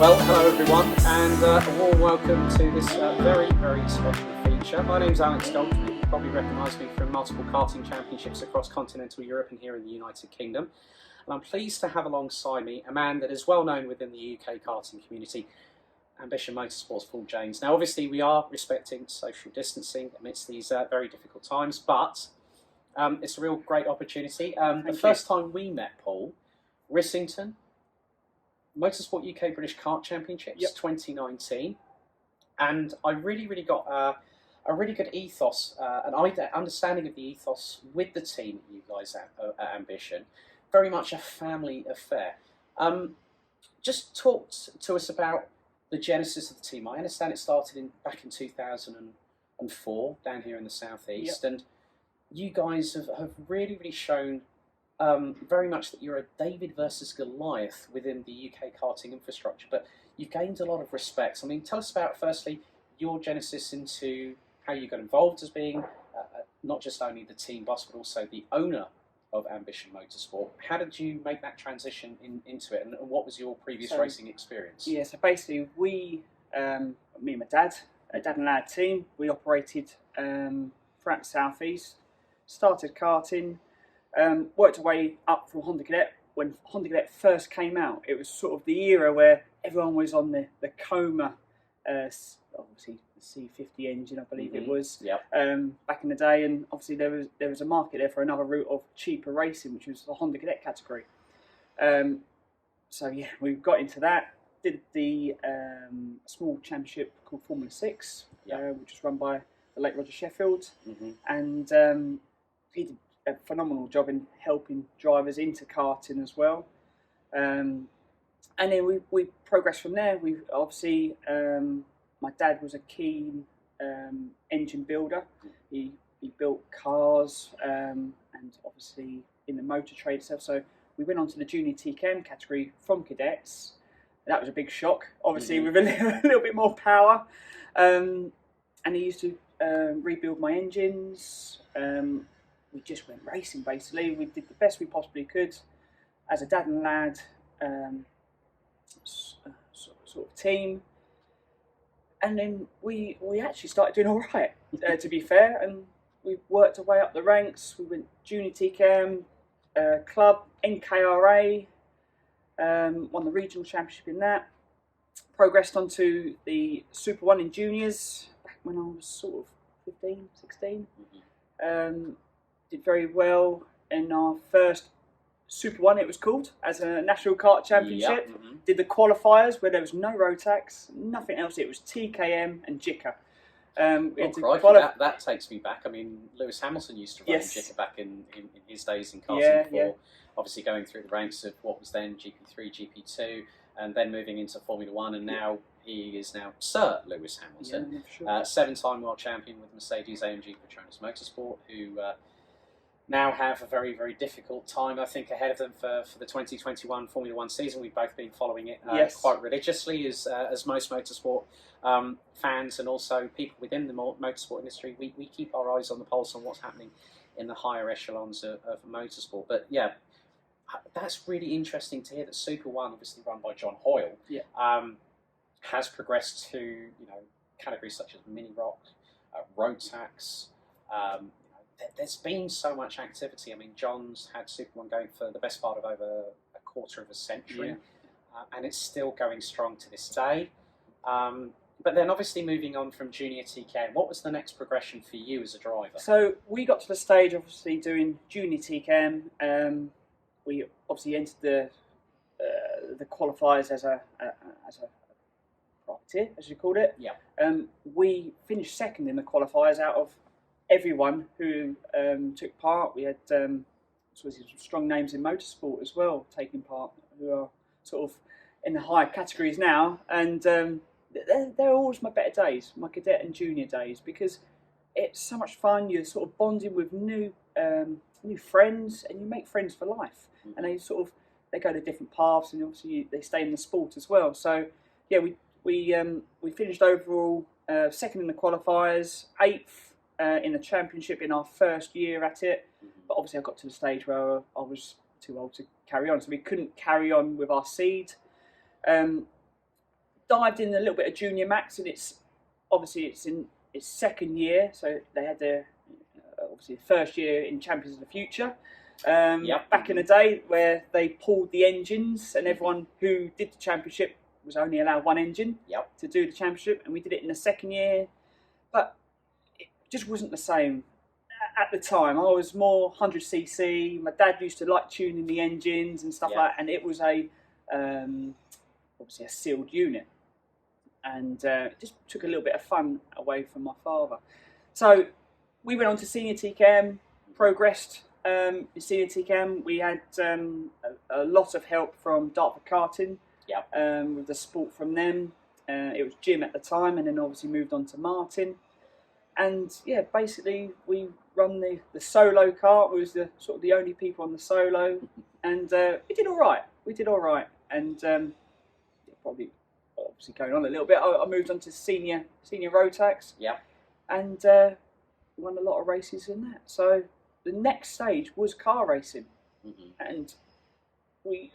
Well, hello everyone, and a warm welcome to this very, very special feature. My name's Alex Goldschmidt. You probably recognise me from multiple karting championships across continental Europe and here in the United Kingdom. And I'm pleased to have alongside me a man that is well known within the UK karting community, Ambition Motorsport's Paul James. Now, obviously, we are respecting social distancing amidst these very difficult times, but it's a real great opportunity. The first time we met Paul, Rissington, Motorsport UK British Kart Championships 2019, and I really got a really good ethos, an understanding of the ethos with the team that you guys at Ambition. Very much a family affair. Just talk to us about the genesis of the team. I understand it started back in 2004 down here in the southeast, and you guys have really shown very much that you're a David versus Goliath within the UK karting infrastructure, but you've gained a lot of respect. I mean, tell us about, firstly, your genesis into how you got involved as being not just only the team boss, but also the owner of Ambition Motorsport. How did you make that transition into it, and what was your previous racing experience? Yeah, so basically me and my dad, a dad and lad team, we operated throughout the southeast, started karting, worked our way up from Honda Cadet. When Honda Cadet first came out, it was sort of the era where everyone was on the Coma, obviously the C50 engine, I believe it was, back in the day, and obviously there was a market there for another route of cheaper racing, which was the Honda Cadet category. So yeah, we got into that, did the small championship called Formula 6, which was run by the late Roger Sheffield, and he did a phenomenal job in helping drivers into karting as well. And then we progressed from there. We obviously, my dad was a keen engine builder. He built cars and obviously in the motor trade itself. So we went on to the junior TKM category from cadets. That was a big shock, obviously with a little bit more power. And he used to rebuild my engines. We just went racing basically. We did the best we possibly could as a dad and lad sort of team. And then we actually started doing all right, to be fair. And we worked our way up the ranks. We went junior TKM, club, NKRA, won the regional championship in that. Progressed onto the Super 1 in juniors back when I was sort of 15, 16. Did very well in our first Super 1, it was called, as a National Kart Championship. Did the qualifiers where there was no road tax, nothing else. It was TKM and JICA. That takes me back. I mean, Lewis Hamilton used to run in JICA back in his days in karting before, obviously going through the ranks of what was then GP3, GP2, and then moving into Formula 1, and now he is now Sir Lewis Hamilton, seven-time world champion with Mercedes-AMG Petronas Motorsport, who now have a very difficult time, I think, ahead of them for the 2021 Formula 1 season. We've both been following it quite religiously as most motorsport fans and also people within the motorsport industry. We keep our eyes on the pulse on what's happening in the higher echelons of motorsport. But yeah, that's really interesting to hear that Super 1, obviously run by John Hoyle, has progressed to categories such as mini rock, road tax. There's been so much activity. I mean, John's had Super 1 going for the best part of over a quarter of a century, and it's still going strong to this day. But then obviously moving on from junior TKM, what was the next progression for you as a driver? So we got to the stage, obviously, doing junior TKM. We obviously entered the qualifiers as a privateer, as you called it. We finished second in the qualifiers out of everyone who took part. We had some strong names in motorsport as well taking part, who are sort of in the higher categories now, and they're always my better days, my cadet and junior days, because it's so much fun. You're sort of bonding with new friends, and you make friends for life. And they go to different paths, and obviously they stay in the sport as well. So yeah, we finished overall second in the qualifiers, 8th in the championship in our first year at it. But obviously I got to the stage where I was too old to carry on, so we couldn't carry on with our seed. dived in a little bit of Junior Max, and it's in its second year, so they had their obviously first year in Champions of the Future. Back in the day where they pulled the engines, and everyone who did the championship was only allowed one engine to do the championship, and we did it in the second year, but it just wasn't the same. At the time, I was more 100cc. My dad used to like tuning the engines and stuff like that, and it was obviously a sealed unit, and it just took a little bit of fun away from my father. So we went on to senior TKM, progressed in senior TKM. We had a lot of help from Dartford Karting, with the support from them. It was Jim at the time, and then obviously moved on to Martin. And yeah, basically we run the solo kart. We was the sort of the only people on the solo, and we did all right. And probably obviously going on a little bit, I moved on to senior Rotax. And won a lot of races in that. So the next stage was car racing, and we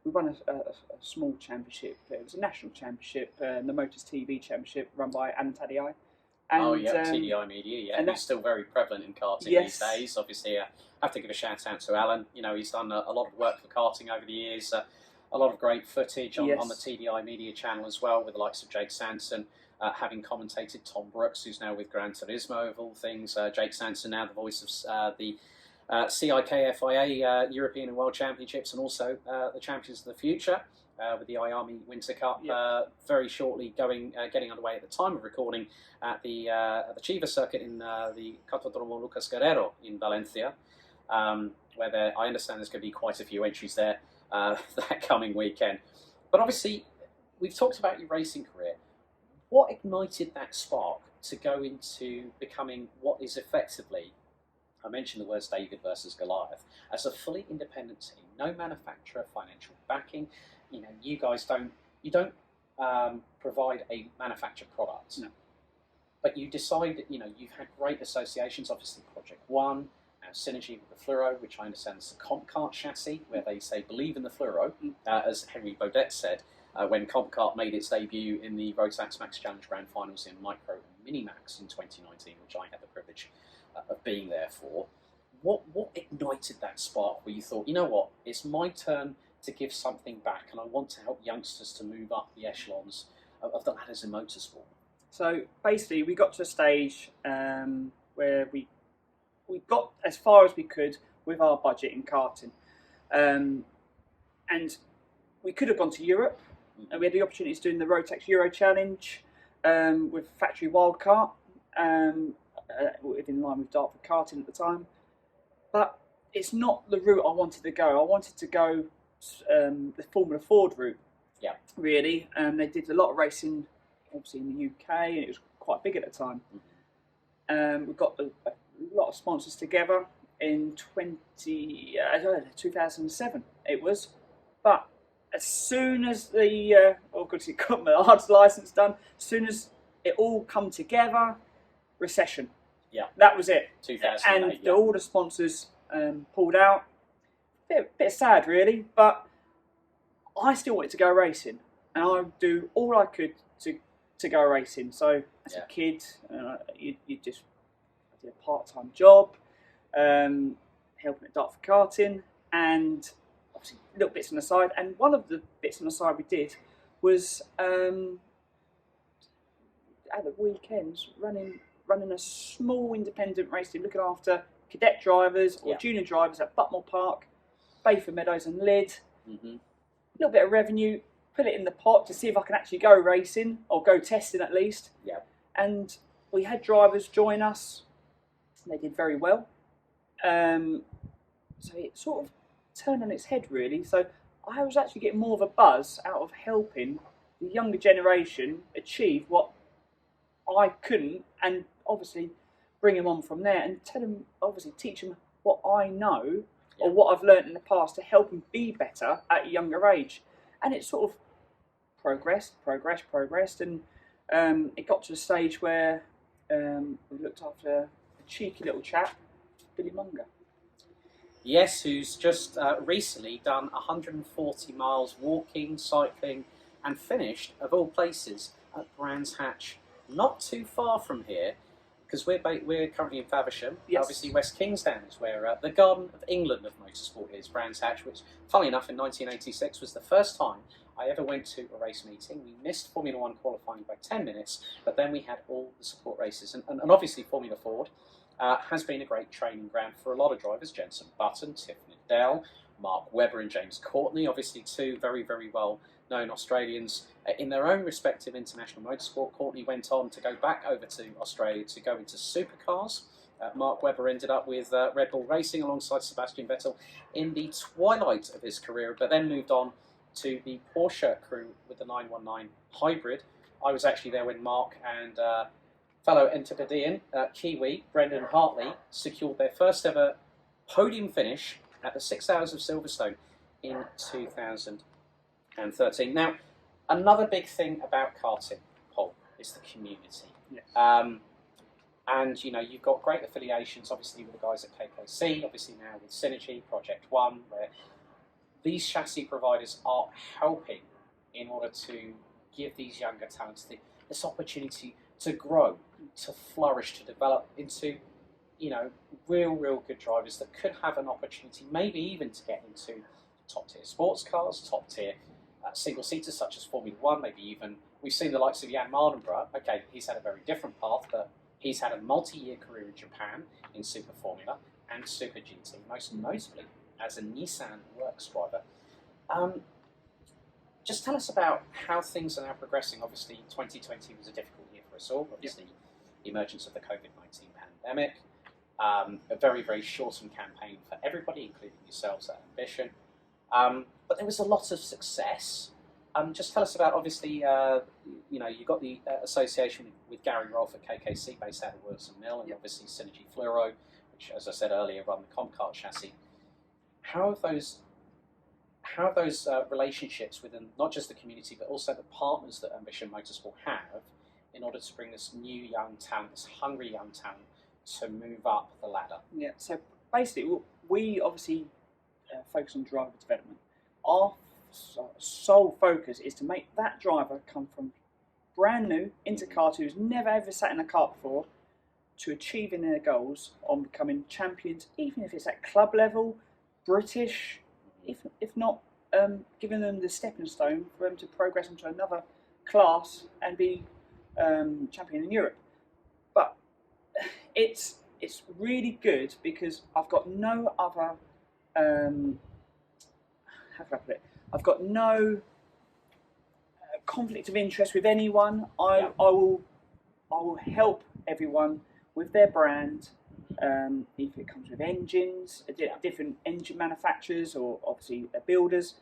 won a small championship. It was a national championship, the Motors TV Championship, run by TDI. And, TDI Media, and that's still very prevalent in karting these days. Obviously, I have to give a shout out to Alan. You know, he's done a lot of work for karting over the years. A lot of great footage on the TDI Media channel as well, with the likes of Jake Sanson, having commentated Tom Brooks, who's now with Gran Turismo of all things. Jake Sanson, now the voice of the CIKFIA European and World Championships, and also the Champions of the Future. With the IAMI Winter Cup very shortly getting underway at the time of recording at the Chiva circuit in the Cartódromo Lucas Guerrero in Valencia, where I understand there's going to be quite a few entries there that coming weekend. But obviously, we've talked about your racing career. What ignited that spark to go into becoming what is effectively, I mentioned the words David versus Goliath, as a fully independent team, no manufacturer, financial backing? You know, you guys don't provide a manufactured product. No. But you decide that, you know, you've had great associations, obviously Project One, now Synergy with the Fluoro, which I understand is the Comp Kart chassis, where they say believe in the Fluoro, as Henry Baudet said, when Comp Kart made its debut in the Rotax Max Challenge Grand Finals in Micro and Mini Max in 2019, which I had the privilege of being there for. What ignited that spark where you thought, you know what, it's my turn to give something back, and I want to help youngsters to move up the echelons of the ladders in motorsport? So basically, we got to a stage where we got as far as we could with our budget in karting, and we could have gone to Europe, and we had the opportunity to do the Rotax Euro Challenge with Factory Wildcard, in line with Dartford Karting at the time. But it's not the route I wanted to go. I wanted to go the Formula Ford route, really. They did a lot of racing, obviously in the UK, and it was quite big at the time. We got a lot of sponsors together in 2007. It was, but as soon as the got my arts license done, as soon as it all come together, recession. That was it. 2008. And all the sponsors pulled out. Bit sad, really, but I still wanted to go racing, and I would do all I could to go racing. So as a kid, you just did a part-time job, helping at Dartford Karting, and obviously little bits on the side. And one of the bits on the side we did was at the weekends running a small independent race team, looking after cadet drivers or junior drivers at Butmore Park, Bayford Meadows and Lyd. A little bit of revenue, put it in the pot to see if I can actually go racing, or go testing at least. And we had drivers join us, and they did very well. So it sort of turned on its head, really. So I was actually getting more of a buzz out of helping the younger generation achieve what I couldn't, and obviously bring them on from there and teach them what I know or what I've learned in the past to help them be better at a younger age. And it sort of progressed, and it got to a stage where we looked after a cheeky little chap, Billy Munger. Yes, who's just recently done 140 miles walking, cycling, and finished, of all places, at Brands Hatch, not too far from here, because we're currently in Faversham. Yes. Obviously, West Kingsdown is where the Garden of England of motorsport is, Brands Hatch, which, funnily enough, in 1986 was the first time I ever went to a race meeting. We missed Formula 1 qualifying by 10 minutes, but then we had all the support races. And obviously, Formula Ford has been a great training ground for a lot of drivers. Jenson Button, Tiffany Dell, Mark Webber and James Courtney, obviously two very, very well-known Australians in their own respective international motorsport. Courtney went on to go back over to Australia to go into supercars. Mark Webber ended up with Red Bull Racing alongside Sebastian Vettel in the twilight of his career, but then moved on to the Porsche crew with the 919 hybrid. I was actually there when Mark and fellow Enterpedian Kiwi Brendan Hartley secured their first ever podium finish at the 6 Hours of Silverstone in 2013. Now, another big thing about karting, Paul, is the community. Yes. And you know, you've got great affiliations, obviously, with the guys at KKC, obviously now with Synergy, Project One, where these chassis providers are helping in order to give these younger talents this opportunity to grow, to flourish, to develop into, you know, real good drivers that could have an opportunity, maybe even to get into top tier sports cars, top tier single seaters such as Formula One, maybe even we've seen the likes of Jan Mardenborough. Okay, he's had a very different path, but he's had a multi-year career in Japan in Super Formula and Super GT, most notably as a Nissan Works driver. Just tell us about how things are now progressing. Obviously, 2020 was a difficult year for us all. Obviously, the emergence of the COVID-19 pandemic, a very shortened campaign for everybody, including yourselves at Ambition. But there was a lot of success. Just tell us about, obviously, you know, you got the association with Gary Rolfe at KKC, based out of Wilson Mill, and obviously Synergy Fluoro, which, as I said earlier, run the Comcart chassis. How have those relationships within not just the community, but also the partners that Ambition Motorsport have, in order to bring this new young talent, this hungry young talent, to move up the ladder? Yeah, so basically, we obviously focus on driver development. Our sole focus is to make that driver come from brand new into kart, who's never ever sat in a kart before, to achieving their goals on becoming champions, even if it's at club level, British, if not giving them the stepping stone for them to progress into another class and be champion in Europe. But it's really good because I've got no other how can I put it? I've got no conflict of interest with anyone. I will help everyone with their brand. If it comes with engines, different engine manufacturers, or obviously builders,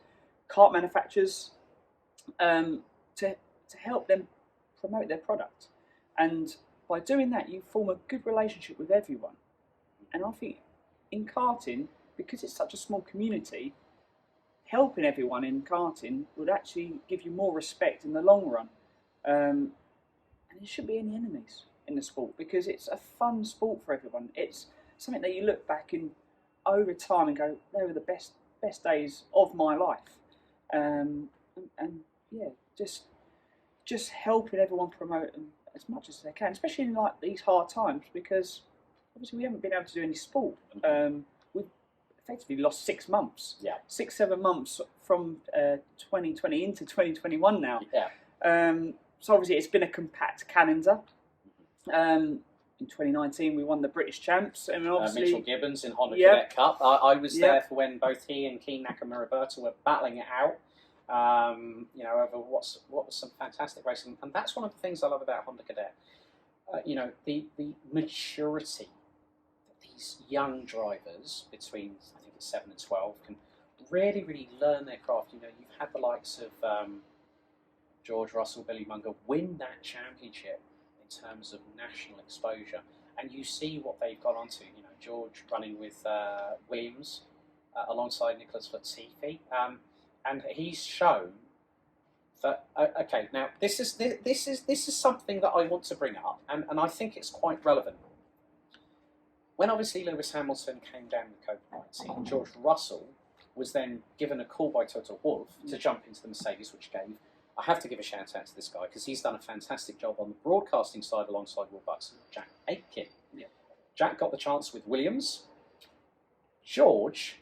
kart manufacturers, to help them promote their product. And by doing that, you form a good relationship with everyone. And I think in karting, because it's such a small community, helping everyone in karting would actually give you more respect in the long run. And there shouldn't be any enemies in the sport, because it's a fun sport for everyone. It's something that you look back in over time and go, they were the best days of my life. And yeah, just helping everyone promote them as much as they can, especially in like these hard times, because obviously we haven't been able to do any sport. We've effectively lost 6 months. 6-7 months from 2020 into 2021 now. So obviously it's been a compact calendar. In 2019 we won the British champs, and obviously Mitchell Gibbons in Honda Cadet Cup. I was there for when both he and Keen Nakamura were battling it out. You know, over what was some fantastic racing, and that's one of the things I love about Honda Cadet. You know, the maturity that these young drivers between, I think it's 7 and 12, can really learn their craft. You know, you've had the likes of George Russell, Billy Munger win that championship in terms of national exposure, and you see what they've gone on to. You know, George running with Williams alongside Nicholas Latifi, and he's shown that okay, now this is something that I want to bring up, and I think it's quite relevant. When obviously Lewis Hamilton came down with COVID-19, George Russell was then given a call by Toto Wolff to jump into the Mercedes, which gave I have to give a shout out to this guy because he's done a fantastic job on the broadcasting side alongside Will Buxton, Jack Aitken. Yeah. Jack got the chance with Williams. George,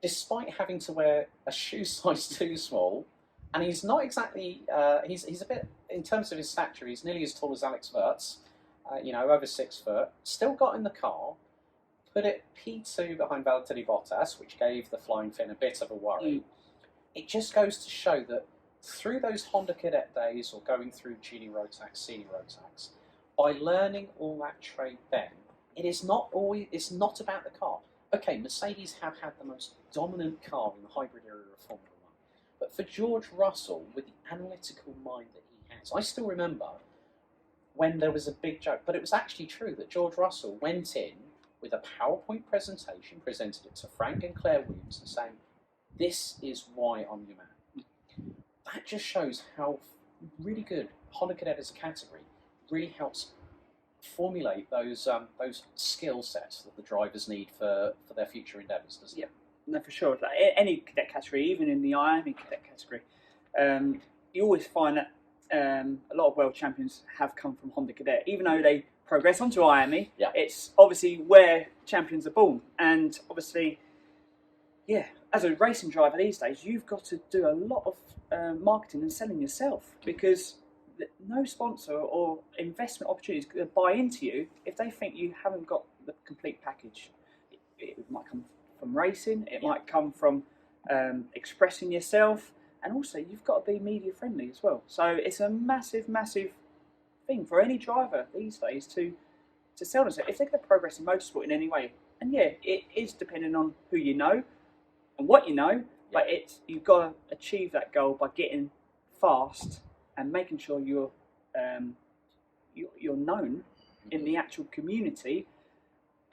despite having to wear a shoe size too small, and he's not exactly, he's a bit, in terms of his stature, he's nearly as tall as Alex Wurz, over 6 foot, still got in the car, put it P2 behind Valtteri Bottas, which gave the flying Finn a bit of a worry. It just goes to show that through those Honda Cadet days or going through junior road tax, senior road tax, by learning all that trade then, it's not about the car. Okay, Mercedes have had the most dominant car in the hybrid era of Formula 1. But for George Russell, with the analytical mind that he has, I still remember when there was a big joke, but it was actually true that George Russell went in with a PowerPoint presentation, presented it to Frank and Claire Williams and saying, this is why I'm your man. That just shows how really good Honda Cadet as a category really helps formulate those skill sets that the drivers need for their future endeavours, doesn't it? Yeah, no, for sure. Like any cadet category, even in the Miami cadet category, you always find that a lot of world champions have come from Honda Cadet. Even though they progress onto Miami, it's obviously where champions are born. And obviously, as a racing driver these days, you've got to do a lot of marketing and selling yourself, because no sponsor or investment opportunities going to buy into you if they think you haven't got the complete package. It might come from racing, it might come from expressing yourself, and also you've got to be media friendly as well. So it's a massive, massive thing for any driver these days to sell themselves if they're going to progress in motorsport in any way. And it is depending on who you know and what you know, but you've got to achieve that goal by getting fast and making sure you're known in the actual community,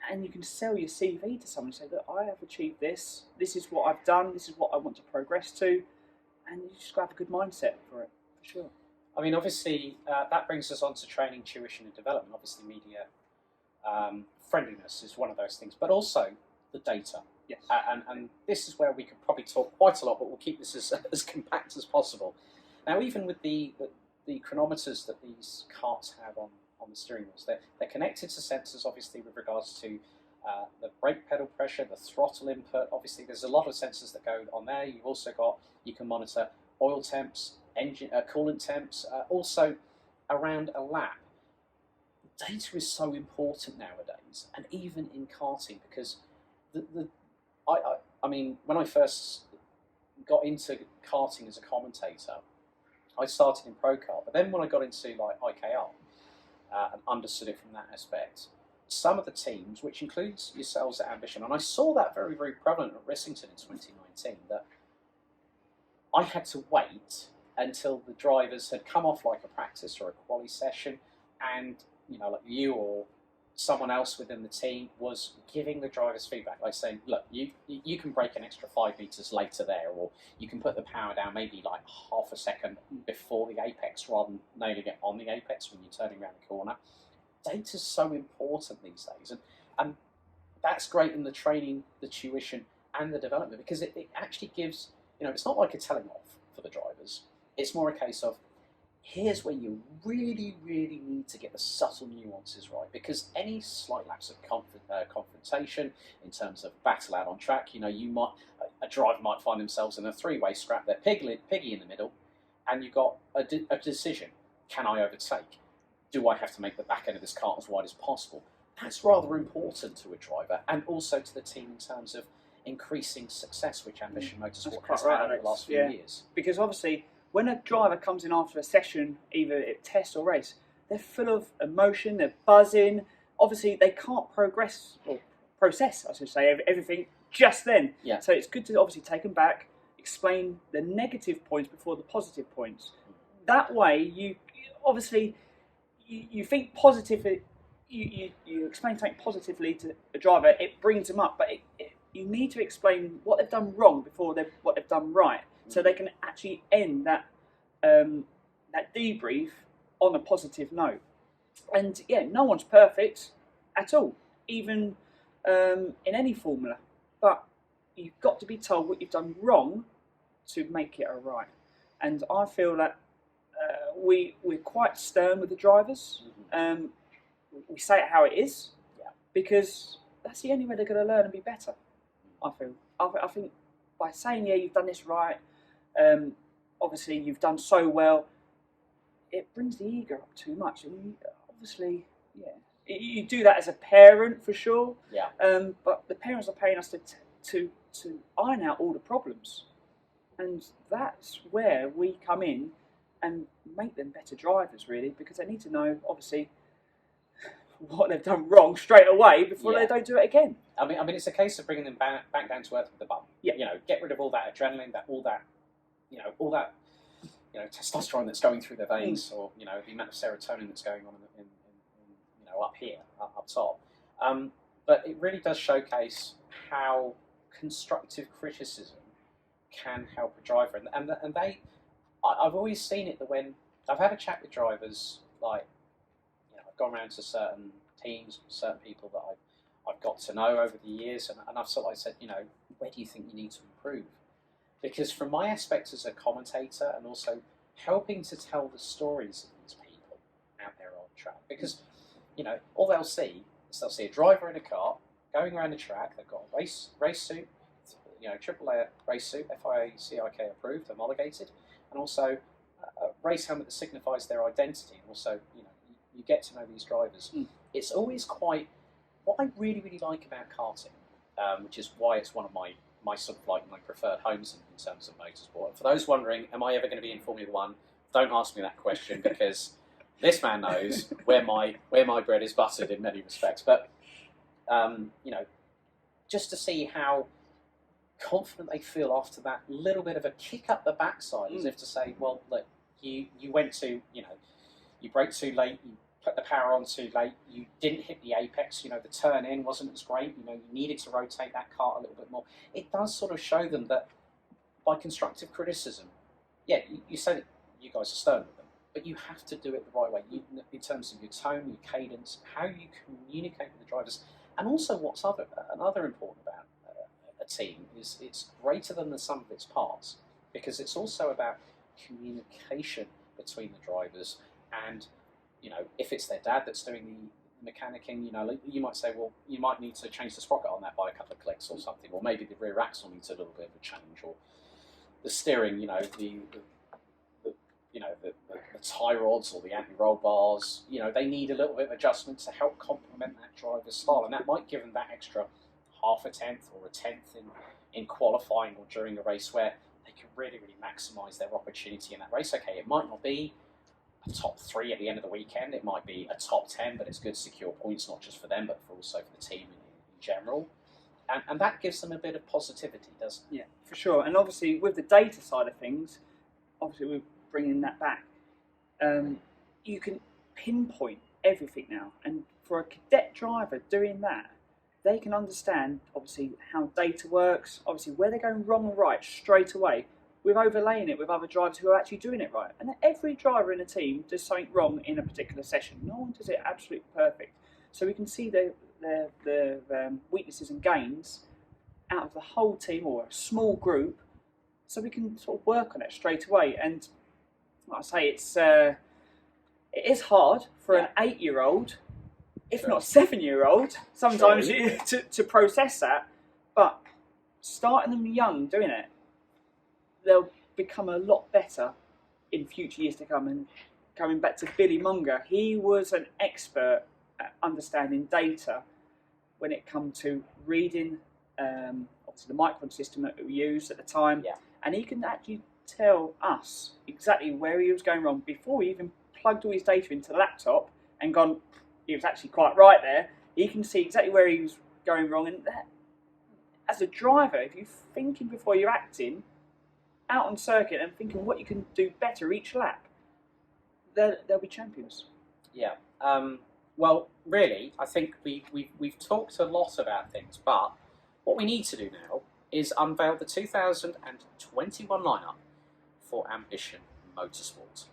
and you can sell your CV to someone and say, look, I have achieved this, this is what I've done, this is what I want to progress to, and you just got to have a good mindset for it, for sure. I mean, obviously, that brings us on to training, tuition and development. Obviously, media friendliness is one of those things, but also the data. Yes. And this is where we could probably talk quite a lot, but we'll keep this as compact as possible. Now, even with the chronometers that these carts have on the steering wheels, they're connected to sensors, obviously, with regards to the brake pedal pressure, the throttle input. Obviously, there's a lot of sensors that go on there. You've also you can monitor oil temps, engine coolant temps, also around a lap. Data is so important nowadays, and even in karting, because I mean, when I first got into karting as a commentator, I started in Pro Kart, but then when I got into like IKR and understood it from that aspect, some of the teams, which includes yourselves at Ambition, and I saw that very, very prevalent at Rissington in 2019, that I had to wait until the drivers had come off like a practice or a quali session, and like you or someone else within the team was giving the drivers feedback, like saying, look, you can brake an extra 5 meters later there, or you can put the power down maybe like half a second before the apex rather than nailing it on the apex when you're turning around the corner. Data's so important these days, and that's great in the training, the tuition and the development, because it actually gives, it's not like a telling off for the drivers. It's more a case of, here's where you really, really need to get the subtle nuances right, because any slight lapse of confrontation in terms of battle out on track, a driver might find themselves in a three-way scrap. They're Piggy in the middle, and you've got a decision. Can I overtake? Do I have to make the back end of this cart as wide as possible? That's rather important to a driver, and also to the team in terms of increasing success, which Ambition Motorsport has had over the last few years. Because obviously, when a driver comes in after a session, either at test or race, they're full of emotion, they're buzzing. Obviously, they can't process, I should say, everything just then. Yeah. So it's good to obviously take them back, explain the negative points before the positive points. That way, you think positively, you explain something positively to a driver, it brings them up, but you need to explain what they've done wrong before what they've done right. So they can actually end that debrief on a positive note. And no one's perfect at all, even in any formula. But you've got to be told what you've done wrong to make it right. And I feel that we're quite stern with the drivers. We say it how it is, because that's the only way they're going to learn and be better. I feel. I think by saying, yeah, you've done this right, obviously you've done so well, it brings the ego up too much. And obviously, you do that as a parent for sure. But the parents are paying us to iron out all the problems, and that's where we come in and make them better drivers, really, because they need to know, obviously, what they've done wrong straight away before they don't do it again. I mean, it's a case of bringing them back down to earth with the bum. Get rid of all that adrenaline, all that testosterone that's going through their veins, or the amount of serotonin that's going on in up here, up top. But it really does showcase how constructive criticism can help a driver, and I've always seen it that when I've had a chat with drivers, like I've gone around to certain teams, certain people that I've got to know over the years, and I've sort of said, where do you think you need to improve? Because from my aspect as a commentator, and also helping to tell the stories of these people out there on track, because all they'll see is a driver in a car going around the track. They've got a race suit, AAA race suit, FIA CIK approved, homologated, and also a race helmet that signifies their identity. And also, you get to know these drivers. It's always quite what I really, really like about karting, which is why it's one of my sort of like my preferred homes in terms of motorsport. And for those wondering, am I ever going to be in Formula One? Don't ask me that question, because this man knows where my bread is buttered in many respects. But just to see how confident they feel after that little bit of a kick up the backside, as if to say, well, look, you went to, you braked too late, you put the power on too late, you didn't hit the apex, the turn in wasn't as great, you needed to rotate that car a little bit more. It does sort of show them that by constructive criticism, you say that you guys are stern with them, but you have to do it the right way, in terms of your tone, your cadence, how you communicate with the drivers. And also what's another important about a team is it's greater than the sum of its parts, because it's also about communication between the drivers. And if it's their dad that's doing the mechanicking, you might say, well, you might need to change the sprocket on that by a couple of clicks or something, or maybe the rear axle needs a little bit of a change, or the steering, the tie rods or the anti-roll bars, they need a little bit of adjustment to help complement that driver's style, and that might give them that extra half a tenth or a tenth in qualifying or during a race, where they can really, really maximise their opportunity in that race. Okay, it might not be a top 3 at the end of the weekend, it might be a top 10, but it's good to secure points, not just for them, but also for the team in general. And that gives them a bit of positivity, doesn't it? Yeah, for sure. And obviously, with the data side of things, obviously we're bringing that back. You can pinpoint everything now, and for a cadet driver doing that, they can understand obviously how data works, obviously where they're going wrong and right straight away. We're overlaying it with other drivers who are actually doing it right, and every driver in a team does something wrong in a particular session. No one does it absolutely perfect, so we can see their weaknesses and gains out of the whole team or a small group, so we can sort of work on it straight away. And like I say, it is hard for an 8-year-old, if not 7-year-old, sometimes to process that. But starting them young doing it, they'll become a lot better in future years to come. And coming back to Billy Munger, he was an expert at understanding data when it come to reading obviously the micron system that we used at the time, and he can actually tell us exactly where he was going wrong before he even plugged all his data into the laptop and gone, he was actually quite right there. He can see exactly where he was going wrong, and that, as a driver, if you're thinking before you're acting out on circuit and thinking what you can do better each lap, they'll be champions. Yeah. Well, really, I think we've talked a lot about things, but what we need to do now is unveil the 2021 lineup for Ambition Motorsport.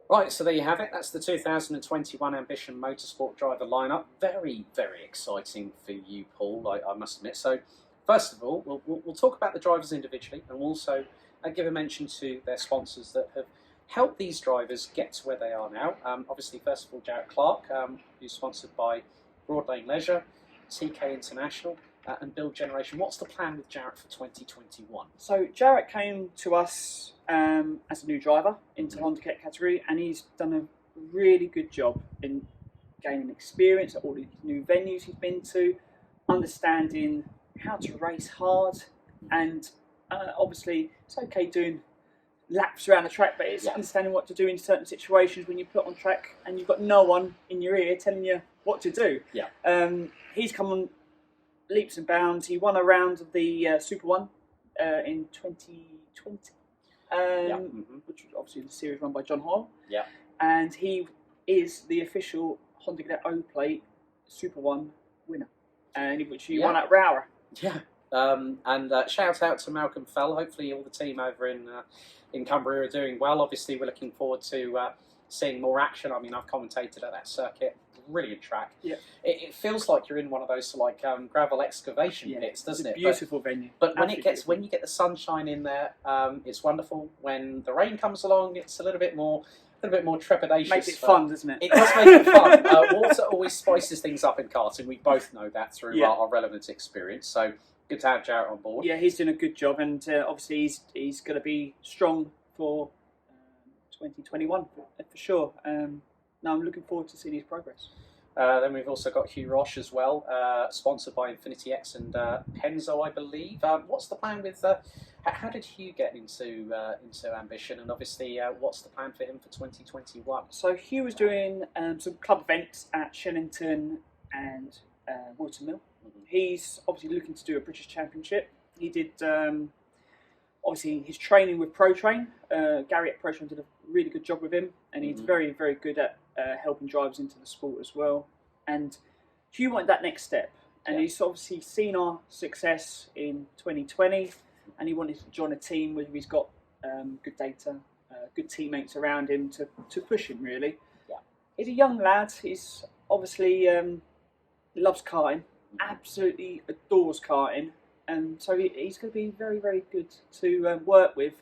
Right, so there you have it. That's the 2021 Ambition Motorsport driver lineup. Very, very exciting for you, Paul, I must admit. So, first of all, we'll talk about the drivers individually, and we'll also give a mention to their sponsors that have helped these drivers get to where they are now. Obviously, first of all, Jarrett Clark, who's sponsored by Broad Lane Leisure, TK International, and Build Generation. What's the plan with Jarrett for 2021? So Jarrett came to us as a new driver into the Honda Cadet category, and he's done a really good job in gaining experience at all these new venues he's been to, understanding how to race hard, and obviously it's okay doing laps around the track, but it's understanding what to do in certain situations when you put on track and you've got no one in your ear telling you what to do. He's come on leaps and bounds. He won a round of the Super One in 2020, which was obviously the series run by John Hoyle. And he is the official Honda Cadet O-Plate Super One winner, and which he won at Rower. And shout out to Malcolm Fell. Hopefully all the team over in Cumbria are doing well. Obviously we're looking forward to seeing more action. I mean, I've commentated at that circuit. Brilliant track. It feels like you're in one of those gravel excavation pits, doesn't it? Beautiful venue. But when you get the sunshine in there, it's wonderful. When the rain comes along, it's a little bit more trepidatious. Makes it fun, doesn't it? It does make it fun. Water always spices things up in karting. We both know that through our relevant experience. So good to have Jarrett on board. Yeah, he's doing a good job, and obviously he's going to be strong for 2021 for sure. No, I'm looking forward to seeing his progress. Then we've also got Hugh Roche as well, sponsored by Infinity X and Penzo, I believe. What's the plan with? How did Hugh get into Ambition, and obviously what's the plan for him for 2021? So Hugh was doing some club events at Shillington and Wilton Mill. He's obviously looking to do a British Championship. He did obviously his training with ProTrain. Gary at ProTrain did a really good job with him, and he's very, very good at helping drivers into the sport as well. And Hugh wanted that next step, and he's obviously seen our success in 2020, and he wanted to join a team where he's got good data, good teammates around him to push him really. He's a young lad. He's obviously loves karting, absolutely adores karting, and so he's going to be very, very good to work with.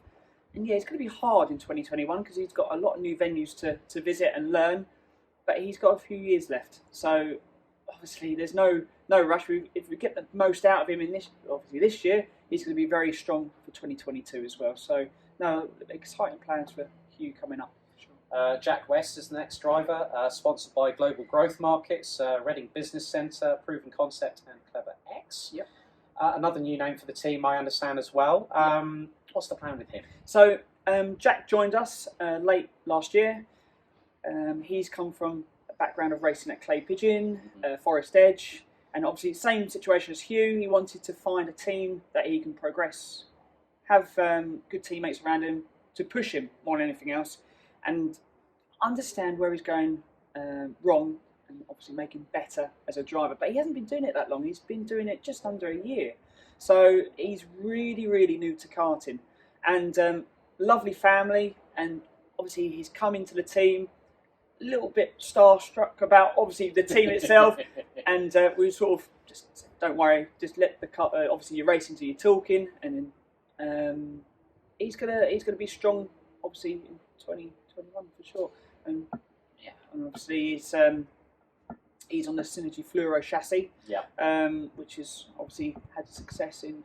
And yeah, it's going to be hard in 2021 because he's got a lot of new venues to visit and learn, but he's got a few years left. So obviously there's no rush. If we get the most out of him in this year, he's going to be very strong for 2022 as well. So no, exciting plans for Hugh coming up. Jack West is the next driver, sponsored by Global Growth Markets, Reading Business Centre, Proven Concept and Clever X. Another new name for the team, I understand as well. What's the plan with him? So Jack joined us late last year. He's come from a background of racing at Clay Pigeon, Forest Edge, and obviously same situation as Hugh. He wanted to find a team that he can progress, have good teammates around him to push him more than anything else, and understand where he's going wrong, and obviously make him better as a driver. But he hasn't been doing it that long. He's been doing it just under a year. So he's really, really new to karting, and lovely family, and obviously he's come into the team a little bit starstruck about obviously the team itself, and we sort of just said, don't worry, just let the car, obviously you're racing till you're talking, and then he's gonna be strong obviously in 2021 for sure, and and obviously he's on the Synergy Fluoro chassis, which has obviously had success in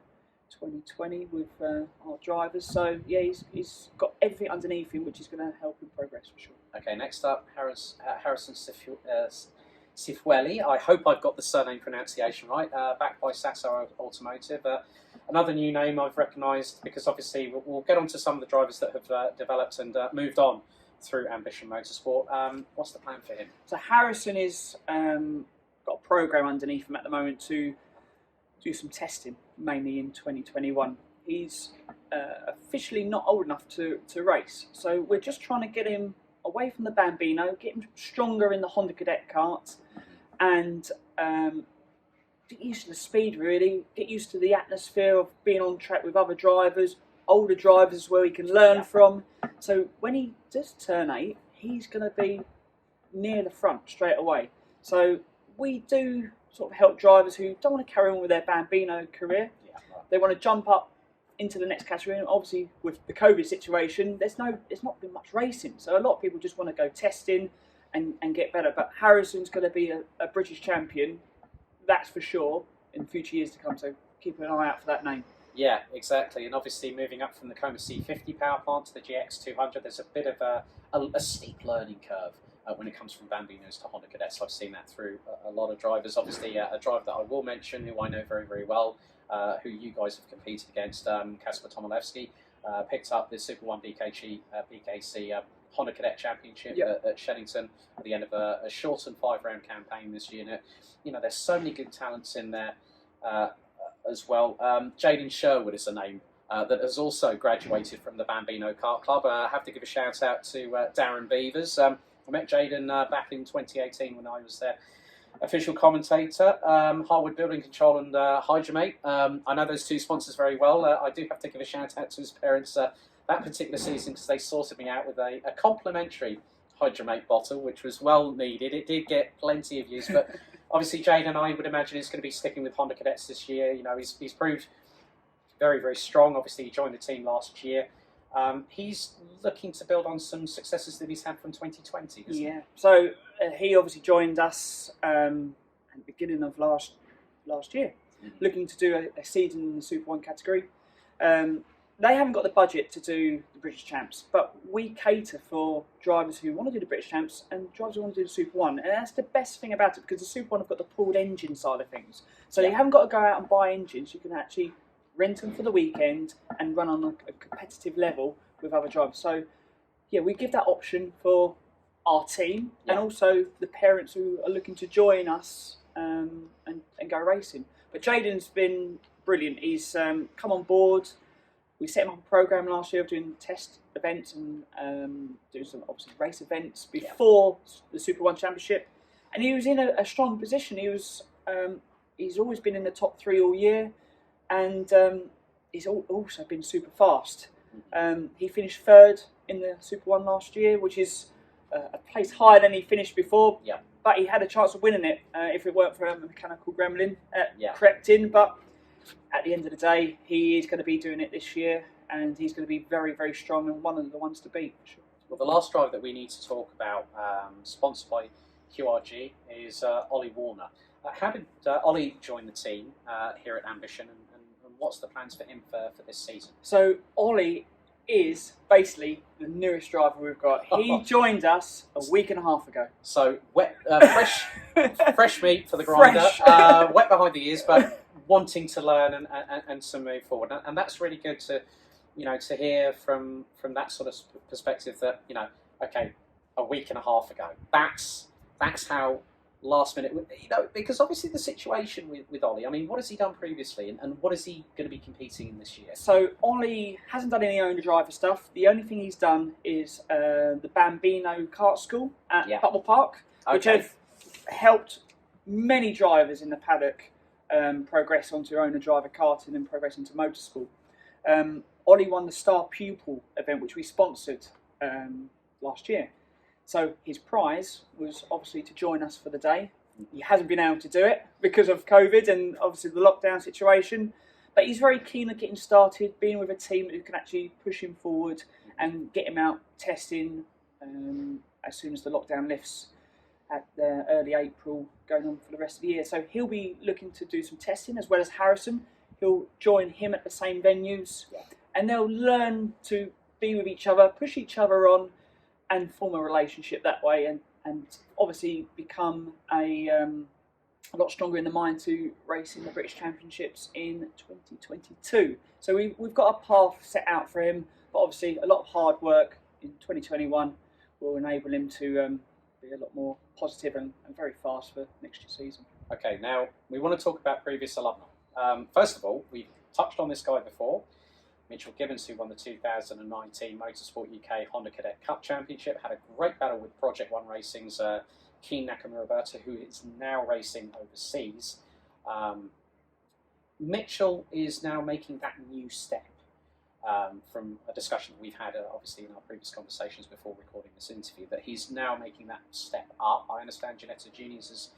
2020 with our drivers. So yeah, he's got everything underneath him, which is going to help him progress for sure. Okay, next up, Harrison Sifweli. I hope I've got the surname pronunciation right. Backed by Sasso Automotive. Another new name I've recognised because obviously we'll get on to some of the drivers that have developed and moved on through Ambition Motorsport. What's the plan for him? So Harrison is got a program underneath him at the moment to do some testing, mainly in 2021. He's officially not old enough to race, so we're just trying to get him away from the Bambino, get him stronger in the Honda Cadet kart, and get used to the speed really, get used to the atmosphere of being on track with other drivers, older drivers where he can learn from. So when he does turn 8, he's going to be near the front straight away. So we do sort of help drivers who don't want to carry on with their Bambino career. Yeah, right. They want to jump up into the next category, and obviously with the COVID situation, there's not been much racing. So a lot of people just want to go testing and get better. But Harrison's going to be a British champion, that's for sure, in future years to come. So keep an eye out for that name. Yeah, exactly. And obviously moving up from the Coma C50 power plant to the GX200, there's a bit of a steep learning curve when it comes from Bambinos to Honda Cadets. I've seen that through a lot of drivers. Obviously, a driver that I will mention, who I know very, very well, who you guys have competed against, Kasper Tomilewski, picked up the Super 1 BKC Honda Cadet Championship at Sheddington at the end of a shortened 5-round campaign this year. You know, there's so many good talents in there as well. Jaden Sherwood is a name that has also graduated from the Bambino Kart Club. I have to give a shout out to Darren Beavers. I met Jaden back in 2018 when I was their official commentator. Harwood Building Control and Hydramate. I know those two sponsors very well. I do have to give a shout out to his parents that particular season because they sorted me out with a complimentary Hydramate bottle, which was well needed. It did get plenty of use, but obviously Jaden, I would imagine, is going to be sticking with Honda Cadets this year. You know, he's proved very, very strong. Obviously, he joined the team last year. He's looking to build on some successes that he's had from 2020, isn't he? So he obviously joined us at the beginning of last year, looking to do a season in the Super 1 category. They haven't got the budget to do the British Champs, but we cater for drivers who want to do the British Champs and drivers who want to do the Super 1. And that's the best thing about it, because the Super 1 have got the pooled engine side of things. So you haven't got to go out and buy engines. You can actually rent them for the weekend and run on a competitive level with other drivers. So yeah, we give that option for our team and also the parents who are looking to join us and go racing. But Jaden's been brilliant. He's come on board. We set him up a program last year of doing test events and doing some obviously race events before the Super 1 Championship, and he was in a strong position. He was he's always been in the top 3 all year, and he's also been super fast. He finished 3rd in the Super 1 last year, which is a place higher than he finished before. Yeah. But he had a chance of winning it if it weren't for a mechanical gremlin crept in. But at the end of the day, he is going to be doing it this year, and he's going to be very, very strong and one of the ones to beat. Sure. Well, the last driver that we need to talk about, sponsored by QRG, is Ollie Warner. How did Ollie join the team here at Ambition, and what's the plans for him for this season? So Ollie is basically the newest driver we've got. He joined us a week and a half ago. So fresh meat for the grinder, wet behind the ears, but wanting to learn and to move forward. And that's really good to, to hear from that sort of perspective that, okay, a week and a half ago. That's how last minute, because obviously the situation with Ollie, I mean, what has he done previously and what is he going to be competing in this year? So Ollie hasn't done any owner driver stuff. The only thing he's done is the Bambino Kart School at Butler Park, which have helped many drivers in the paddock progress onto owner driver karting and progress into motorsport. Ollie won the Star Pupil event, which we sponsored last year. So his prize was obviously to join us for the day. He hasn't been able to do it because of COVID and obviously the lockdown situation. But he's very keen on getting started, being with a team who can actually push him forward and get him out testing as soon as the lockdown lifts at the early April, going on for the rest of the year. So he'll be looking to do some testing as well as Harrison. He'll join him at the same venues and they'll learn to be with each other, push each other on, and form a relationship that way, and obviously become a lot stronger in the mind to race in the British Championships in 2022. So we've got a path set out for him, but obviously a lot of hard work in 2021 will enable him to be a lot more positive and very fast for next year's season. Okay, now we want to talk about previous alumni. First of all, we've touched on this guy before, Mitchell Gibbons, who won the 2019 Motorsport UK Honda Cadet Cup Championship, had a great battle with Project One Racing's Keen Nakamura-Berta, who is now racing overseas. Mitchell is now making that new step. from a discussion that we've had, obviously in our previous conversations before recording this interview, that he's now making that step up. I understand Ginetta Juniors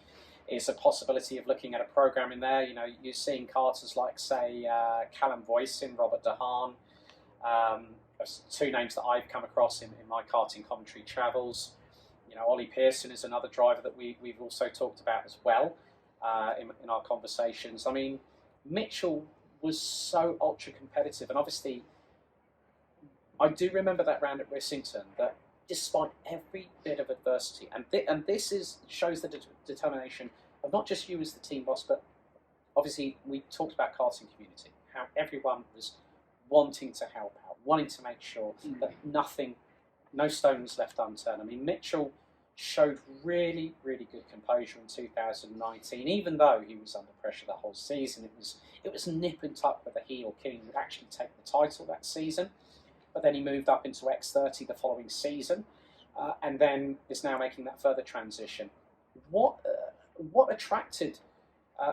is a possibility of looking at a program in there. You know, you're seeing karters like, say, Callum Voisin, Robert DeHaan. Two names that I've come across in my karting commentary travels. You know, Ollie Pearson is another driver that we've also talked about as well in our conversations. I mean, Mitchell was so ultra competitive, and obviously I do remember that round at Rissington, that despite every bit of adversity, and this shows the determination of not just you as the team boss, but obviously we talked about karting community, how everyone was wanting to help out, wanting to make sure that no stone was left unturned. I mean, Mitchell showed really, really good composure in 2019, even though he was under pressure the whole season. It was nip and tuck whether he or King would actually take the title that season. But then he moved up into X30 the following season, and then is now making that further transition. What attracted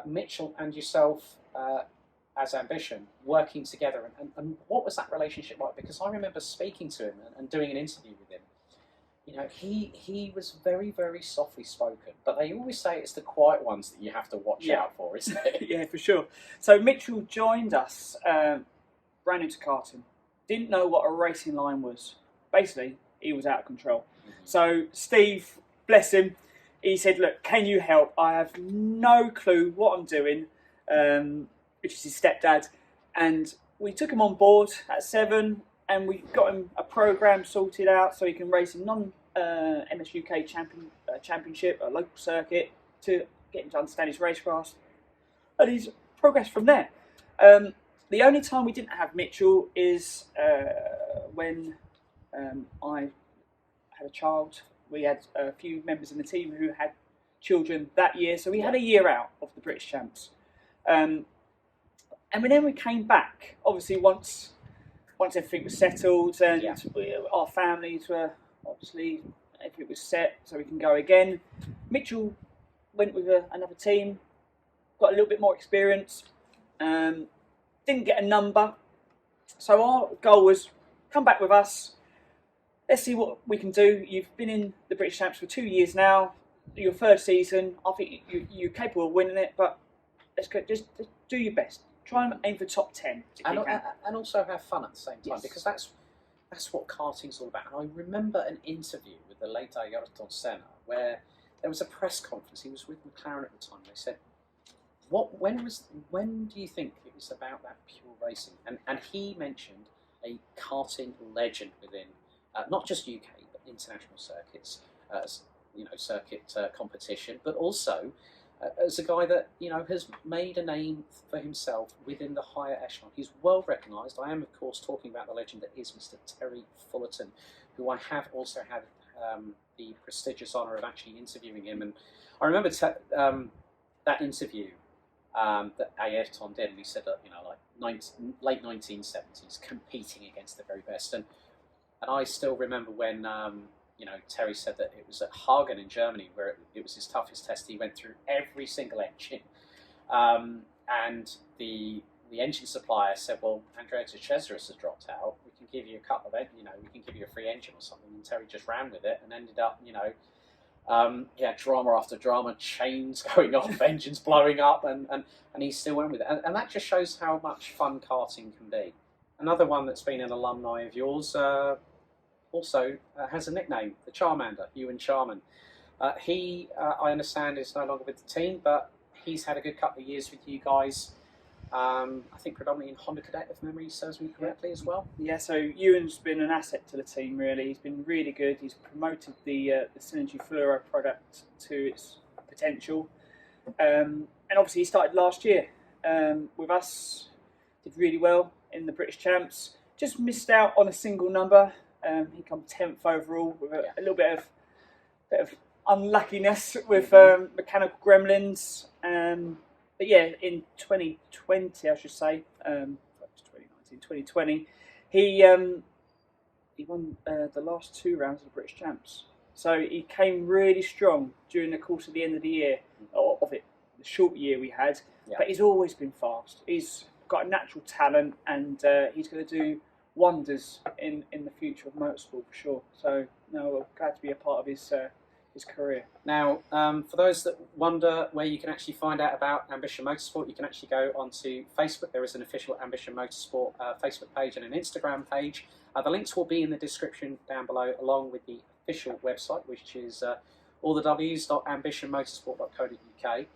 Mitchell and yourself as Ambition working together, and what was that relationship like? Because I remember speaking to him and doing an interview with him. You know, he was very, very softly spoken, but they always say it's the quiet ones that you have to watch out for, isn't it? Yeah, for sure. So Mitchell joined us, brand new to karting, didn't know what a racing line was. Basically, he was out of control. So Steve, bless him, he said, look, can you help? I have no clue what I'm doing, which is his stepdad. And we took him on board at 7, and we got him a program sorted out so he can race in non-MSUK championship, a local circuit, to get him to understand his racecraft. And he's progressed from there. The only time we didn't have Mitchell is when I had a child. We had a few members in the team who had children that year, so we had a year out of the British Champs. And then we came back, obviously, once everything was settled and our families were, obviously, everything was set, so we can go again. Mitchell went with another team, got a little bit more experience, didn't get a number. So our goal was, come back with us, let's see what we can do. You've been in the British Champs for 2 years now, your third season. I think you're capable of winning it, but let's go, just do your best. Try and aim for top 10 if you can. And also have fun at the same time, because that's what karting's all about. And I remember an interview with the late Ayrton Senna where there was a press conference. He was with McLaren at the time. They said, when do you think it was about that pure racing? And he mentioned a karting legend within not just UK but international circuits, circuit competition, but also as a guy that has made a name for himself within the higher echelon. He's well recognised. I am, of course, talking about the legend that is Mr. Terry Fullerton, who I have also had the prestigious honour of actually interviewing him. And I remember that interview that Ayrton did, and he said that late 1970s, competing against the very best. And I still remember when Terry said that it was at Hagen in Germany where it was his toughest test. He went through every single engine, and the engine supplier said, "Well, Andrea Cesaris has dropped out. We can give you a couple of, we can give you a free engine or something." And Terry just ran with it and ended up, drama after drama, chains going off, engines blowing up, and he still went with it. And that just shows how much fun karting can be. Another one that's been an alumni of yours. Also has a nickname, the Charmander, Ewan Charman. He, I understand, is no longer with the team, but he's had a good couple of years with you guys. I think predominantly in Honda Cadet, if memory serves me correctly, as well. Yeah, so Ewan's been an asset to the team, really. He's been really good. He's promoted the Synergy Fluoro product to its potential. And obviously he started last year with us, did really well in the British Champs. Just missed out on a single number. He come 10th overall with a little bit of unluckiness with mechanical gremlins. But yeah, in 2020, I should say, 2020, he won the last 2 rounds of the British Champs. So he came really strong during the course of the end of the year, the short year we had. Yeah. But he's always been fast. He's got a natural talent, and he's going to do wonders in the future of motorsport for sure. So no, we're glad to be a part of his career. Now, for those that wonder where you can actually find out about Ambition Motorsport, you can actually go onto Facebook. There is an official Ambition Motorsport Facebook page and an Instagram page. The links will be in the description down below, along with the official website, which is allthews.ambitionmotorsport.co.uk.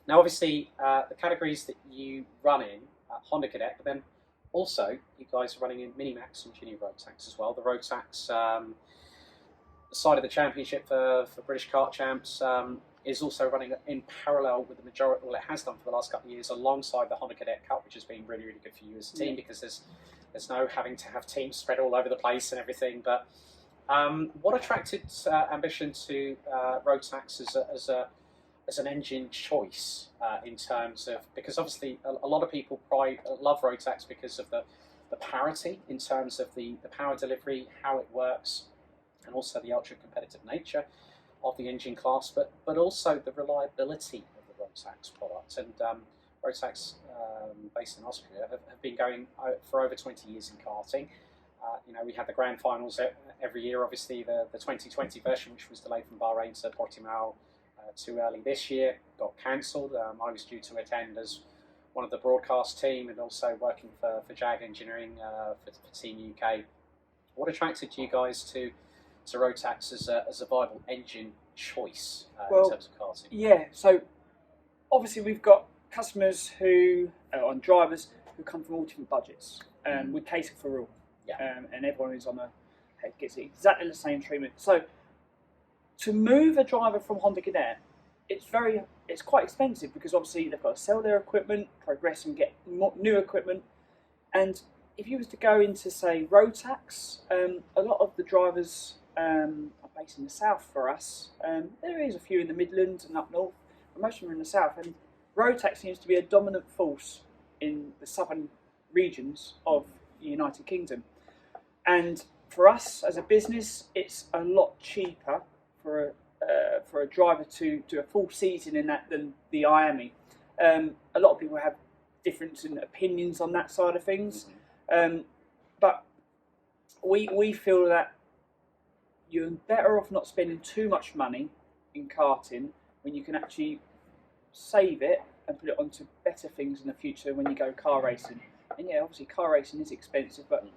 Now, obviously, the categories that you run in, Honda Cadet, but then also you guys are running in Minimax and Junior Road Tax as well. The Road Tax side of the championship for British Kart Champs is also running in parallel with the majority, well, it has done for the last couple of years, alongside the Honda Cadet Cup, which has been really, really good for you as a team, because there's no having to have teams spread all over the place and everything. But what attracted Ambition to Road Tax as an engine choice in terms of, because obviously a lot of people love Road Tax because of the parity in terms of the power delivery, how it works, and also the ultra competitive nature of the engine class, but also the reliability of the Road Tax product. And Road Tax, based in Austria, have been going for over 20 years in karting. We have the grand finals every year. Obviously, the 2020 version, which was delayed from Bahrain to Portimao too early this year, got cancelled. I was due to attend as one of the broadcast team, and also working for Jag Engineering for Team UK. What attracted you guys to Road Tax as a viable engine choice in terms of karting? Yeah, so obviously we've got customers and drivers who come from all different budgets. We cater for all, and everyone who's on gets exactly the same treatment. So to move a driver from Honda Cadet, it's quite expensive, because obviously they've got to sell their equipment, progress and get new equipment. And if you was to go into, say, Road Tax, a lot of the drivers are based in the south for us. There is a few in the Midlands and up north, but most of them are in the south. And Road Tax seems to be a dominant force in the southern regions of the United Kingdom. And for us as a business, it's a lot cheaper for a driver to do a full season in that than the IAME. A lot of people have different opinions on that side of things, but we feel that you're better off not spending too much money in karting when you can actually save it and put it onto better things in the future when you go car racing. And yeah, obviously car racing is expensive, but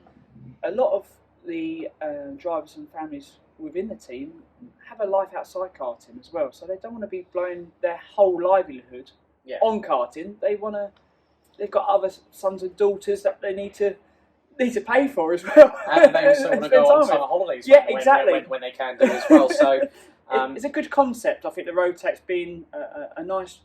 a lot of the drivers and families within the team have a life outside karting as well, so they don't want to be blowing their whole livelihood on karting. They've got other sons and daughters that they need to pay for as well, and they also want to go on summer holidays when they can do as well. So it's a good concept. I think the Road Tax being a nice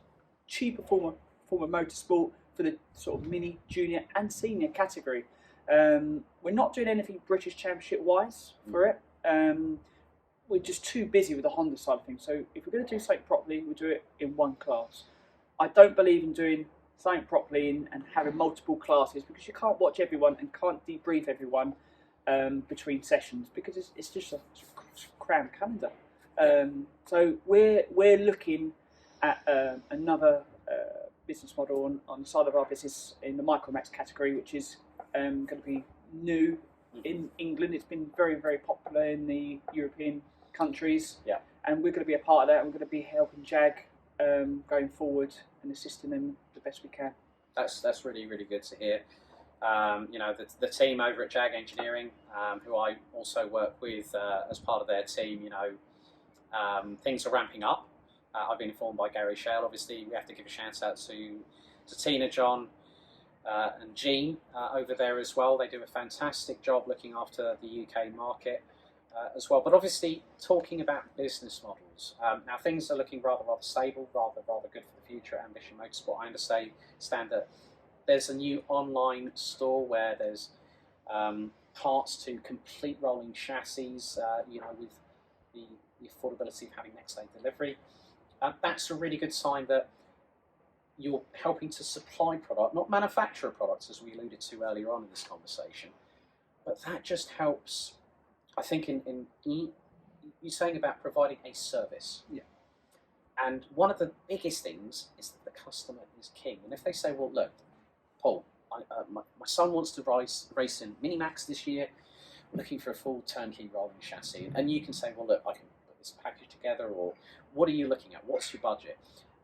cheaper form of motorsport for the sort of mini, junior and senior category. We're not doing anything British Championship wise for it. We're just too busy with the Honda side of things. So if we're going to do something properly, we'll do it in one class. I don't believe in doing something properly and having multiple classes, because you can't watch everyone and can't debrief everyone between sessions, because it's just a crammed calendar. So we're looking at another business model on the side of our business in the Micromax category, which is going to be new in England. It's been very, very popular in the European countries, and we're going to be a part of that, and we're going to be helping Jag going forward and assisting them the best we can. That's really, really good to hear. The team over at Jag Engineering, who I also work with as part of their team, things are ramping up. I've been informed by Gary Shell. Obviously, we have to give a shout out to Tina, John, and Jean over there as well. They do a fantastic job looking after the UK market as well. But obviously, talking about business models, now things are looking rather stable, rather good for the future at Ambition Motorsport. I understand that there's a new online store where there's parts to complete rolling chassis, with the affordability of having next day delivery. That's a really good sign that you're helping to supply product, not manufacture products, as we alluded to earlier on in this conversation. But that just helps, I think, in you're saying about providing a service. Yeah. And one of the biggest things is that the customer is king. And if they say, well, look, Paul, my son wants to race in Minimax this year, looking for a full turnkey rolling chassis. And you can say, well, look, I can put this package together, or what are you looking at? What's your budget?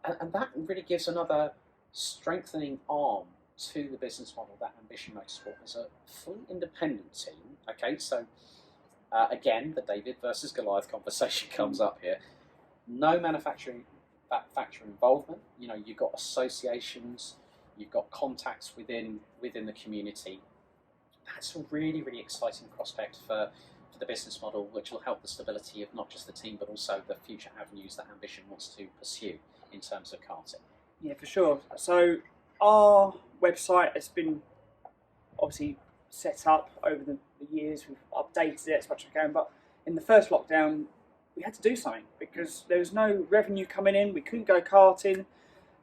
And that really gives another strengthening arm to the business model that Ambition Motorsport is a fully independent team. Okay, so again, the David versus Goliath conversation comes up here. No manufacturing involvement. You know, you've got associations, you've got contacts within the community. That's a really, really exciting prospect for the business model, which will help the stability of not just the team, but also the future avenues that Ambition wants to pursue in terms of karting. Yeah, for sure. So our website has been obviously set up over the years. We've updated it as much as we can, but in the first lockdown, we had to do something because there was no revenue coming in. We couldn't go karting.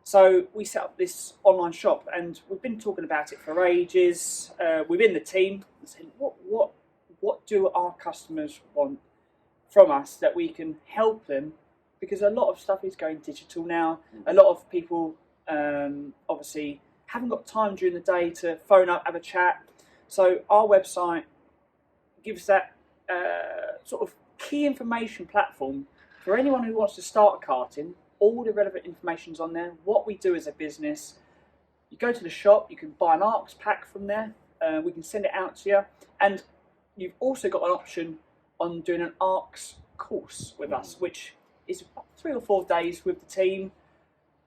So we set up this online shop, and we've been talking about it for ages within the team. Saying, what do our customers want from us that we can help them? Because a lot of stuff is going digital now. A lot of people obviously haven't got time during the day to phone up, have a chat. So our website gives that sort of key information platform for anyone who wants to start karting. All the relevant information's on there, what we do as a business. You go to the shop, you can buy an ARCS pack from there, we can send it out to you, and you've also got an option on doing an ARCS course with us, which is 3 or 4 days with the team,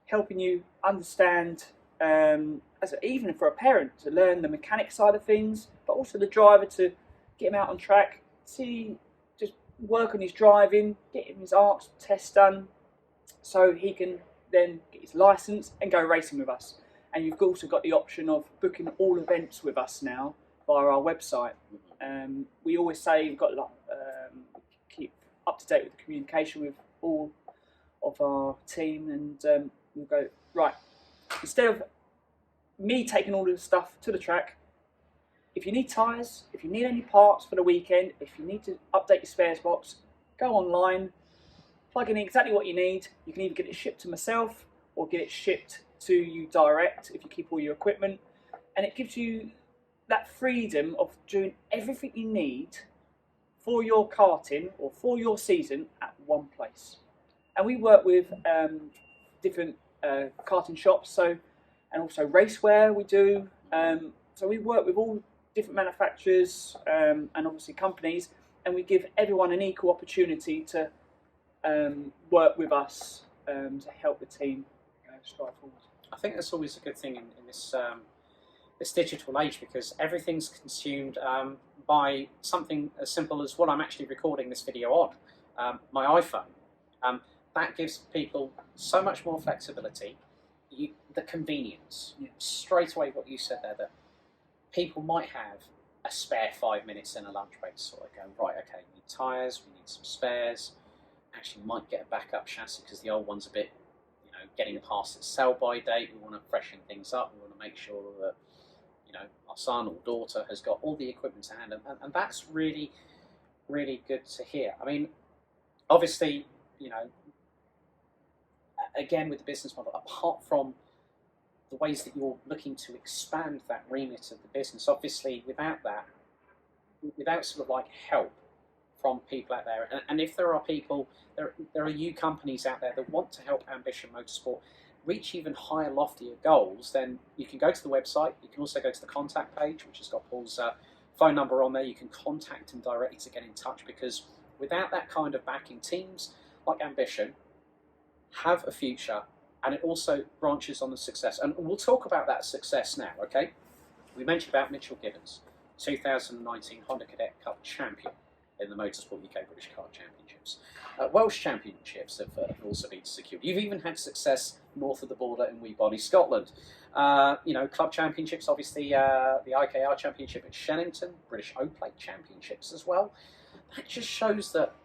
helping you understand, even for a parent, to learn the mechanic side of things, but also the driver to get him out on track, just work on his driving, get him his ARCS test done, so he can then get his license and go racing with us. And you've also got the option of booking all events with us now via our website. We always say we've got keep up to date with the communication with all of our team, and we'll go, right, instead of me taking all the stuff to the track, if you need tyres, if you need any parts for the weekend, if you need to update your spares box, go online, plug in exactly what you need. You can either get it shipped to myself or get it shipped to you direct if you keep all your equipment, and it gives you that freedom of doing everything you need for your karting or for your season at one place. And we work with different karting shops, and also racewear we do. So we work with all different manufacturers and obviously companies, and we give everyone an equal opportunity to work with us to help the team strive forward. I think that's always a good thing in this this digital age, because everything's consumed by something as simple as what I'm actually recording this video on, my iPhone. That gives people so much more flexibility, the convenience. Yeah. Straight away what you said there, that people might have a spare 5 minutes in a lunch break to sort of go, right, okay, we need tyres, we need some spares, actually might get a backup chassis because the old one's a bit, getting past its sell-by date. We want to freshen things up, we want to make sure that our son or daughter has got all the equipment to hand, and that's really, really good to hear. I mean, obviously, again with the business model, apart from the ways that you're looking to expand that remit of the business, obviously without sort of like help from people out there, and if there are people, there are you companies out there that want to help Ambition Motorsport reach even higher, loftier goals, then you can go to the website. You can also go to the contact page, which has got Paul's phone number on there. You can contact him directly to get in touch, because without that kind of backing, teams like Ambition have a future, and it also branches on the success. And we'll talk about that success now, okay? We mentioned about Mitchell Gibbons, 2019 Honda Cadet Cup champion in the Motorsport UK British Kart Championships. Welsh Championships have also been secured. You've even had success north of the border in Wee Bonnie, Scotland. Club championships, obviously the IKR Championship at Shennington, British O-Plate Championships as well. That just shows that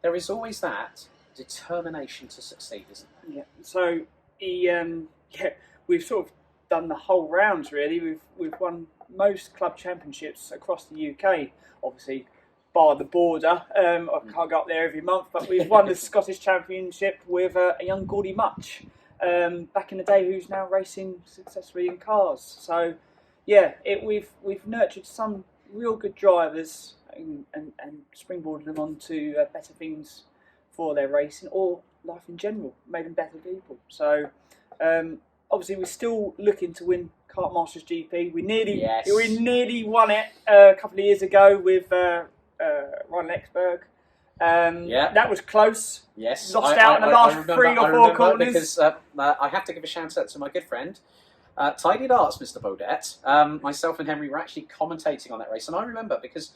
there is always that determination to succeed, isn't there? Yeah. So we've sort of done the whole rounds really. We've won most club championships across the UK, obviously bar the border. I can't go up there every month, but we've won the Scottish Championship with a young Geordie Much back in the day, who's now racing successfully in cars. So Yeah, we've nurtured some real good drivers and springboarded them onto better things for their racing or life in general, made them better people. So obviously we're still looking to win Kart Masters GP. We nearly won it a couple of years ago with Ryan Lexberg. That was close. Yes, lost out in the last 3 or 4 corners. Because I have to give a shout out to my good friend, Tidied Arts, Mr. Baudette. Myself and Henry were actually commentating on that race, and I remember because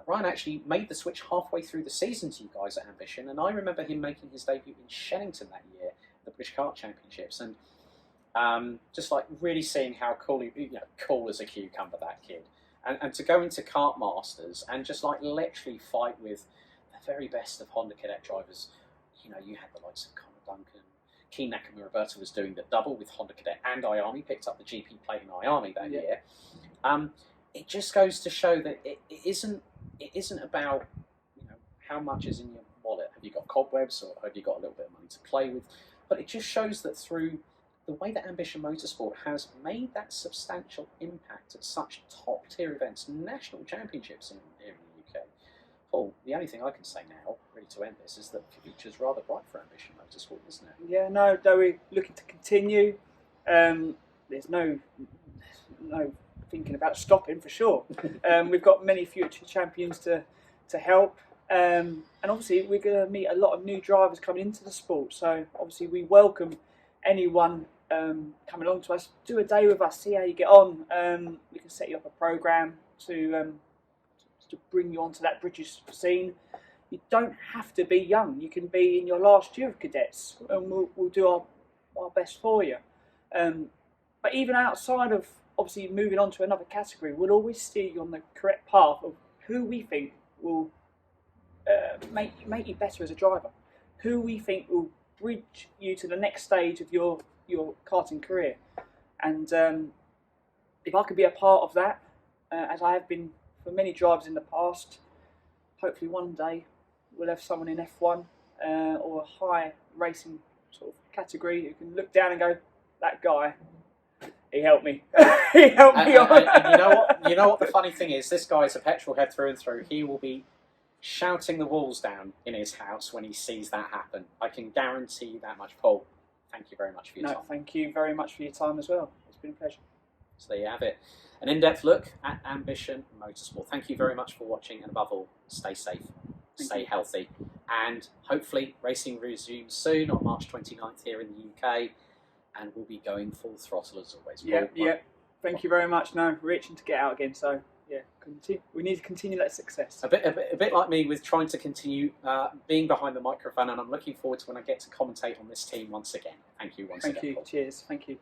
Ryan actually made the switch halfway through the season to you guys at Ambition, and I remember him making his debut in Shennington that year, the British Kart Championships, and just like really seeing how cool cool as a cucumber that kid, and to go into Kart Masters and just like literally fight with the very best of Honda Cadet drivers. You know, you had the likes of Connor Duncan, Keen Nakamura Roberta was doing the double with Honda Cadet and Iami, picked up the GP plate in Iami that year. It just goes to show that it isn't about how much is in your wallet. Have you got cobwebs or have you got a little bit of money to play with? But it just shows that through the way that Ambition Motorsport has made that substantial impact at such top tier events, national championships here in the UK. Paul, the only thing I can say now, really to end this, is that the future's rather bright for Ambition Motorsport, isn't it? Yeah, no, we're looking to continue. There's no thinking about stopping for sure. We've got many future champions to help, and obviously we're going to meet a lot of new drivers coming into the sport. So obviously we welcome anyone coming along to us. Do a day with us, see how you get on. We can set you up a program to bring you onto that British scene. You don't have to be young. You can be in your last year of cadets, and we'll do our best for you. But even outside of obviously moving on to another category, we'll always steer you on the correct path of who we think will make you better as a driver, who we think will bridge you to the next stage of your karting career. And if I could be a part of that, as I have been for many drivers in the past, hopefully one day we'll have someone in F1 or a high racing sort of category who can look down and go, that guy, he helped me. He helped me on. And you know what the funny thing is? This guy's a petrol head through and through. He will be shouting the walls down in his house when he sees that happen. I can guarantee you that much. Paul, thank you very much for your time. Thank you very much for your time as well. It's been a pleasure. So there you have it. An in-depth look at Ambition Motorsport. Thank you very much for watching, and above all, stay safe, stay healthy, and hopefully racing resumes soon on March 29th here in the UK, and we'll be going full throttle as always. Yeah. Thank you very much. No, we're itching to get out again, so yeah, we need to continue that success. A bit like me with trying to continue being behind the microphone, and I'm looking forward to when I get to commentate on this team once again. Thank you once again. Thank you. Paul. Cheers. Thank you.